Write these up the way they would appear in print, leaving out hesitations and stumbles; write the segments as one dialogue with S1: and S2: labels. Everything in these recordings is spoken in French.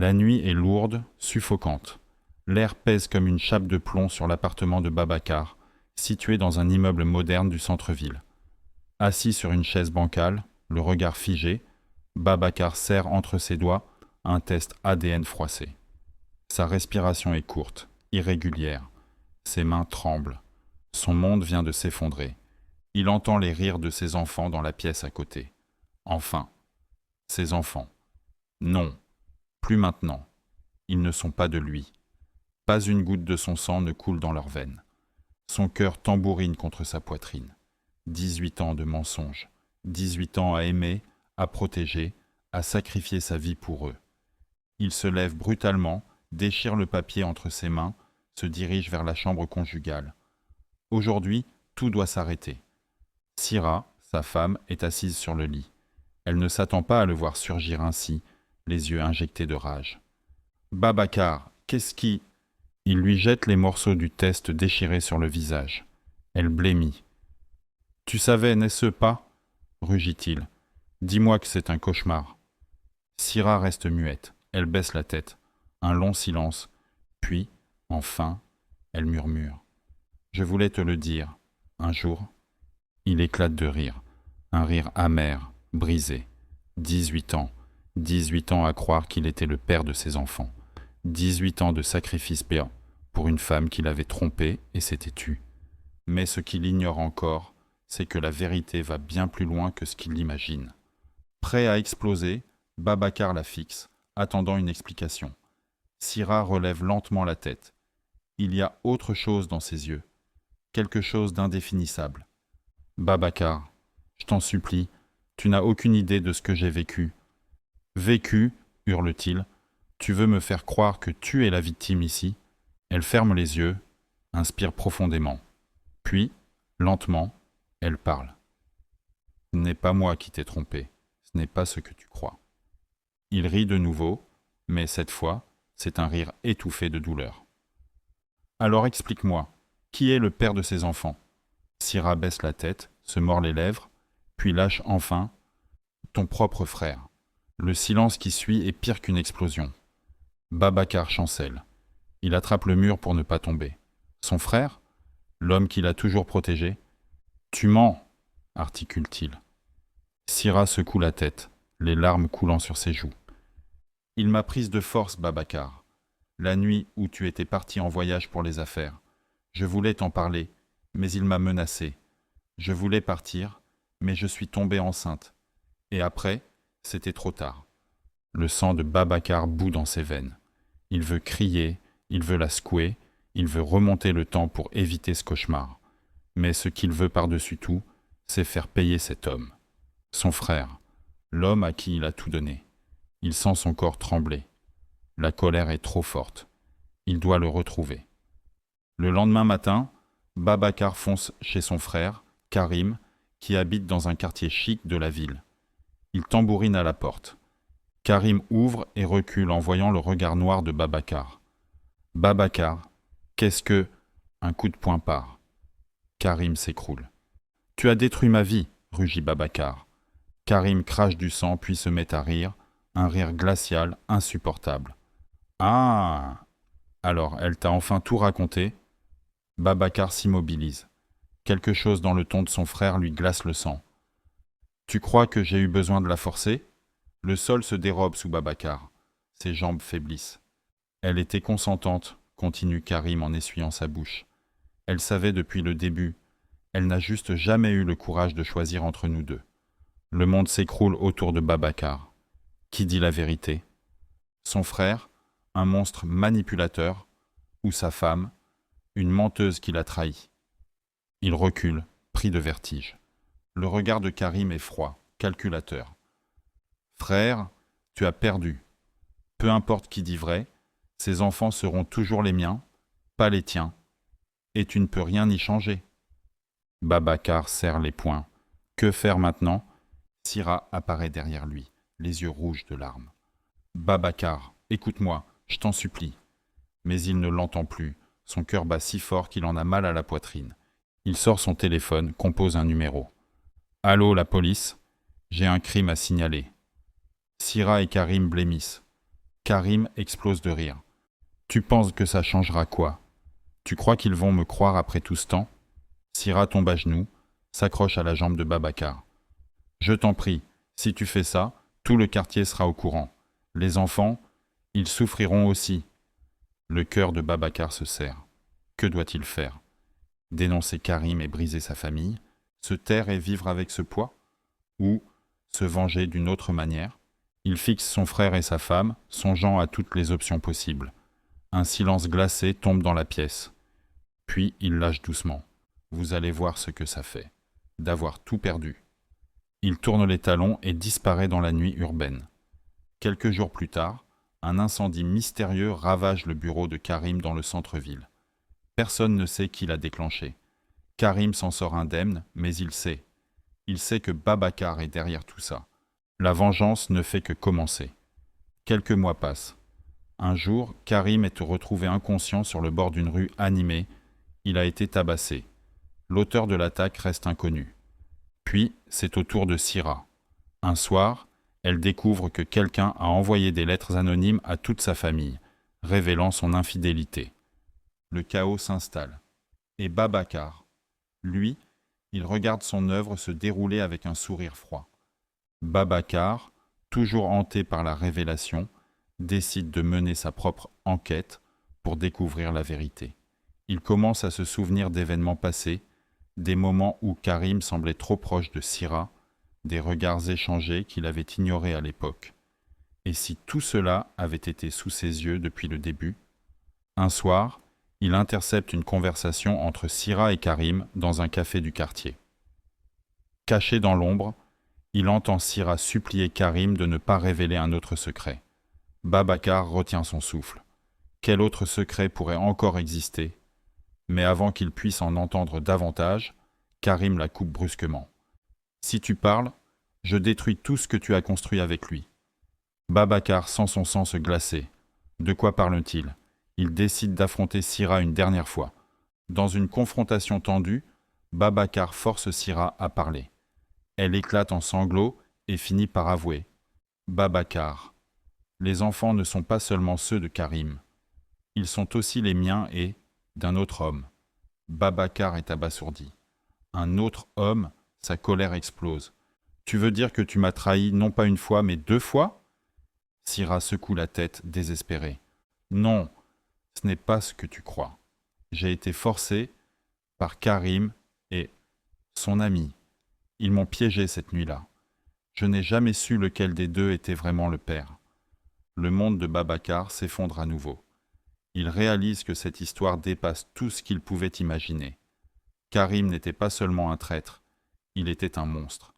S1: La nuit est lourde, suffocante. L'air pèse comme une chape de plomb sur l'appartement de Babacar, situé dans un immeuble moderne du centre-ville. Assis sur une chaise bancale, le regard figé, Babacar serre entre ses doigts un test ADN froissé. Sa respiration est courte, irrégulière. Ses mains tremblent. Son monde vient de s'effondrer. Il entend les rires de ses enfants dans la pièce à côté. Enfin, ses enfants. Non, plus maintenant. Ils ne sont pas de lui. Pas une goutte de son sang ne coule dans leurs veines. Son cœur tambourine contre sa poitrine. 18 ans de mensonges. 18 ans à aimer, à protéger, à sacrifier sa vie pour eux. Il se lève brutalement, déchire le papier entre ses mains, se dirige vers la chambre conjugale. Aujourd'hui, tout doit s'arrêter. Syrah, sa femme, est assise sur le lit. Elle ne s'attend pas à le voir surgir ainsi, les yeux injectés de rage. « Babacar, qu'est-ce qui… » Il lui jette les morceaux du test déchirés sur le visage. Elle blêmit. « Tu savais, n'est-ce pas ?» rugit-il. « Dis-moi que c'est un cauchemar. » Syrah reste muette. Elle baisse la tête. Un long silence. Puis, enfin, elle murmure. « Je voulais te le dire. Un jour… » Il éclate de rire. Un rire amer, brisé. 18 ans. 18 ans à croire qu'il était le père de ses enfants. 18 ans de sacrifice béant pour une femme qu'il avait trompée et s'était tue. Mais ce qu'il ignore encore, c'est que la vérité va bien plus loin que ce qu'il imagine. Prêt à exploser, Babacar la fixe, attendant une explication. Syrah relève lentement la tête. Il y a autre chose dans ses yeux, quelque chose d'indéfinissable. « Babacar, je t'en supplie, tu n'as aucune idée de ce que j'ai vécu. »« Vécu » hurle-t-il. « Tu veux me faire croire que tu es la victime ici ?» Elle ferme les yeux, inspire profondément. Puis, lentement, elle parle. « Ce n'est pas moi qui t'ai trompé, ce n'est pas ce que tu crois. » Il rit de nouveau, mais cette fois, c'est un rire étouffé de douleur. « Alors explique-moi, qui est le père de ces enfants ?» Syrah baisse la tête, se mord les lèvres, puis lâche enfin « Ton propre frère. » Le silence qui suit est pire qu'une explosion. Babacar chancelle. Il attrape le mur pour ne pas tomber. Son frère ? L'homme qu'il a toujours protégé ? « Tu mens !» articule-t-il. Syrah secoue la tête, les larmes coulant sur ses joues. « Il m'a prise de force, Babacar. La nuit où tu étais parti en voyage pour les affaires. Je voulais t'en parler, mais il m'a menacé. Je voulais partir, mais je suis tombée enceinte. Et après, c'était trop tard. » Le sang de Babacar bout dans ses veines. Il veut crier, il veut la secouer, il veut remonter le temps pour éviter ce cauchemar. Mais ce qu'il veut par-dessus tout, c'est faire payer cet homme. Son frère, l'homme à qui il a tout donné. Il sent son corps trembler. La colère est trop forte. Il doit le retrouver. Le lendemain matin, Babacar fonce chez son frère, Karim, qui habite dans un quartier chic de la ville. Il tambourine à la porte. Karim ouvre et recule en voyant le regard noir de Babacar. « Babacar, qu'est-ce que… » Un coup de poing part. Karim s'écroule. « Tu as détruit ma vie !» rugit Babacar. Karim crache du sang puis se met à rire, un rire glacial, insupportable. « Ah ! Alors, elle t'a enfin tout raconté ?» Babacar s'immobilise. Quelque chose dans le ton de son frère lui glace le sang. « Tu crois que j'ai eu besoin de la forcer ?» Le sol se dérobe sous Babacar. Ses jambes faiblissent. « Elle était consentante, » continue Karim en essuyant sa bouche. « Elle savait depuis le début. Elle n'a juste jamais eu le courage de choisir entre nous deux. » Le monde s'écroule autour de Babacar. Qui dit la vérité ? Son frère, un monstre manipulateur, ou sa femme, une menteuse qui l'a trahi. Il recule, pris de vertige. Le regard de Karim est froid, calculateur. « Frère, tu as perdu. Peu importe qui dit vrai, ces enfants seront toujours les miens, pas les tiens. Et tu ne peux rien y changer. » Babacar serre les poings. Que faire maintenant ? Syrah apparaît derrière lui, les yeux rouges de larmes. « Babacar, écoute-moi, je t'en supplie. » Mais il ne l'entend plus, son cœur bat si fort qu'il en a mal à la poitrine. Il sort son téléphone, compose un numéro. « Allô, la police ? J'ai un crime à signaler. » Syrah et Karim blêmissent. Karim explose de rire. Tu penses que ça changera quoi? Tu crois qu'ils vont me croire après tout ce temps? Syrah tombe à genoux, s'accroche à la jambe de Babacar. Je t'en prie, si tu fais ça, tout le quartier sera au courant. Les enfants, ils souffriront aussi. Le cœur de Babacar se serre. Que doit-il faire? Dénoncer Karim et briser sa famille? Se taire et vivre avec ce poids? Ou se venger d'une autre manière? Il fixe son frère et sa femme, songeant à toutes les options possibles. Un silence glacé tombe dans la pièce. Puis il lâche doucement. Vous allez voir ce que ça fait, d'avoir tout perdu. Il tourne les talons et disparaît dans la nuit urbaine. Quelques jours plus tard, un incendie mystérieux ravage le bureau de Karim dans le centre-ville. Personne ne sait qui l'a déclenché. Karim s'en sort indemne, mais il sait. Il sait que Babacar est derrière tout ça. La vengeance ne fait que commencer. Quelques mois passent. Un jour, Karim est retrouvé inconscient sur le bord d'une rue animée. Il a été tabassé. L'auteur de l'attaque reste inconnu. Puis, c'est au tour de Syrah. Un soir, elle découvre que quelqu'un a envoyé des lettres anonymes à toute sa famille, révélant son infidélité. Le chaos s'installe. Et Babacar, lui, il regarde son œuvre se dérouler avec un sourire froid. Babacar, toujours hanté par la révélation, décide de mener sa propre enquête pour découvrir la vérité. Il commence à se souvenir d'événements passés, des moments où Karim semblait trop proche de Syrah, des regards échangés qu'il avait ignorés à l'époque. Et si tout cela avait été sous ses yeux depuis le début? Un soir, il intercepte une conversation entre Syrah et Karim dans un café du quartier. Caché dans l'ombre, il entend Syrah supplier Karim de ne pas révéler un autre secret. Babacar retient son souffle. Quel autre secret pourrait encore exister? Mais avant qu'il puisse en entendre davantage, Karim la coupe brusquement. « Si tu parles, je détruis tout ce que tu as construit avec lui. » Babacar sent son sang se glacer. De quoi parle-t-il? Il décide d'affronter Syrah une dernière fois. Dans une confrontation tendue, Babacar force Syrah à parler. Elle éclate en sanglots et finit par avouer. « Babacar, les enfants ne sont pas seulement ceux de Karim. Ils sont aussi les miens et d'un autre homme. » Babacar est abasourdi. Un autre homme, sa colère explose. « Tu veux dire que tu m'as trahi non pas une fois, mais 2 fois ?» Syrah secoue la tête, désespérée. « Non, ce n'est pas ce que tu crois. J'ai été forcé par Karim et son ami. Ils m'ont piégé cette nuit-là. Je n'ai jamais su lequel des deux était vraiment le père. » Le monde de Babacar s'effondre à nouveau. Il réalise que cette histoire dépasse tout ce qu'il pouvait imaginer. Karim n'était pas seulement un traître, il était un monstre.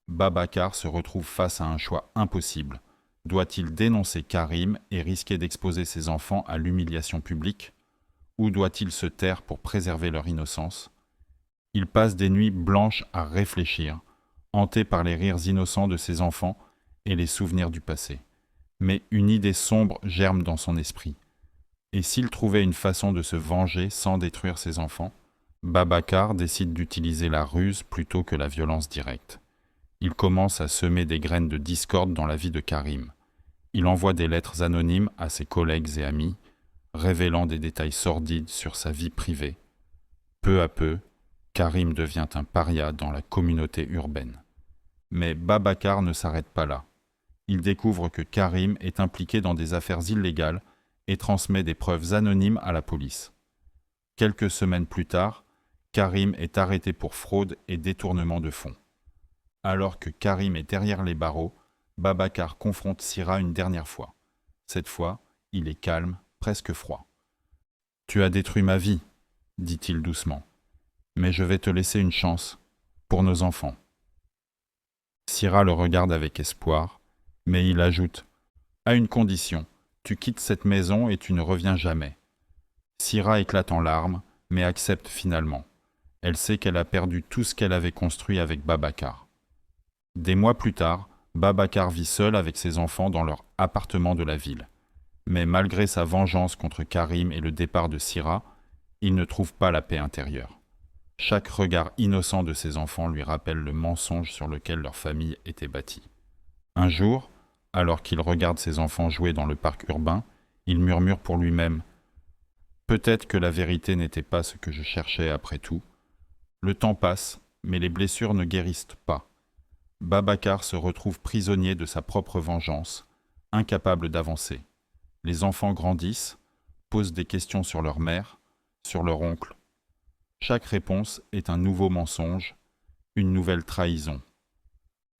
S1: Babacar se retrouve face à un choix impossible. Doit-il dénoncer Karim et risquer d'exposer ses enfants à l'humiliation publique? Ou doit-il se taire pour préserver leur innocence? Il passe des nuits blanches à réfléchir, hanté par les rires innocents de ses enfants et les souvenirs du passé. Mais une idée sombre germe dans son esprit. Et s'il trouvait une façon de se venger sans détruire ses enfants? Babacar décide d'utiliser la ruse plutôt que la violence directe. Il commence à semer des graines de discorde dans la vie de Karim. Il envoie des lettres anonymes à ses collègues et amis, révélant des détails sordides sur sa vie privée. Peu à peu, Karim devient un paria dans la communauté urbaine. Mais Babacar ne s'arrête pas là. Il découvre que Karim est impliqué dans des affaires illégales et transmet des preuves anonymes à la police. Quelques semaines plus tard, Karim est arrêté pour fraude et détournement de fonds. Alors que Karim est derrière les barreaux, Babacar confronte Syrah une dernière fois. Cette fois, il est calme, presque froid. « Tu as détruit ma vie, » dit-il doucement. « Mais je vais te laisser une chance, pour nos enfants. » Syrah le regarde avec espoir, mais il ajoute « À une condition, tu quittes cette maison et tu ne reviens jamais. » Syrah éclate en larmes, mais accepte finalement. Elle sait qu'elle a perdu tout ce qu'elle avait construit avec Babacar. Des mois plus tard, Babacar vit seul avec ses enfants dans leur appartement de la ville. Mais malgré sa vengeance contre Karim et le départ de Syrah, il ne trouve pas la paix intérieure. Chaque regard innocent de ses enfants lui rappelle le mensonge sur lequel leur famille était bâtie. Un jour, Alors qu'il regarde ses enfants jouer dans le parc urbain, il murmure pour lui-même « Peut-être que la vérité n'était pas ce que je cherchais après tout. » Le temps passe, mais les blessures ne guérissent pas. Babacar se retrouve prisonnier de sa propre vengeance, incapable d'avancer. Les enfants grandissent, posent des questions sur leur mère, sur leur oncle. Chaque réponse est un nouveau mensonge, une nouvelle trahison.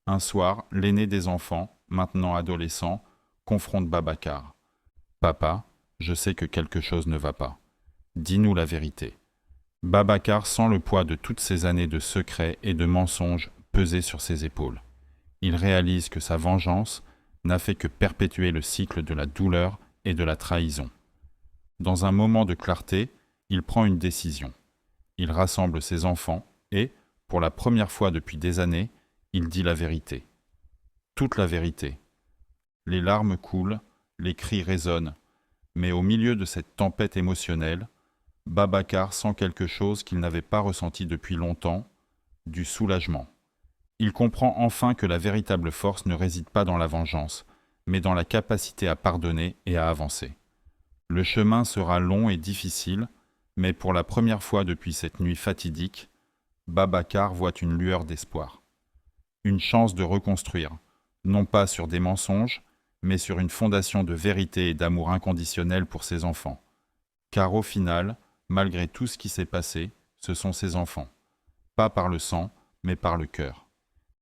S1: Un soir, l'aîné des enfants, maintenant adolescent, confronte Babacar. « Papa, je sais que quelque chose ne va pas. Dis-nous la vérité. » Babacar sent le poids de toutes ces années de secrets et de mensonges peser sur ses épaules. Il réalise que sa vengeance n'a fait que perpétuer le cycle de la douleur et de la trahison. Dans un moment de clarté, il prend une décision. Il rassemble ses enfants et, pour la première fois depuis des années, il dit la vérité. Toute la vérité. Les larmes coulent, les cris résonnent, mais au milieu de cette tempête émotionnelle, Babacar sent quelque chose qu'il n'avait pas ressenti depuis longtemps, du soulagement. Il comprend enfin que la véritable force ne réside pas dans la vengeance, mais dans la capacité à pardonner et à avancer. Le chemin sera long et difficile, mais pour la première fois depuis cette nuit fatidique, Babacar voit une lueur d'espoir. Une chance de reconstruire, non pas sur des mensonges, mais sur une fondation de vérité et d'amour inconditionnel pour ses enfants. Car au final, malgré tout ce qui s'est passé, ce sont ses enfants. Pas par le sang, mais par le cœur.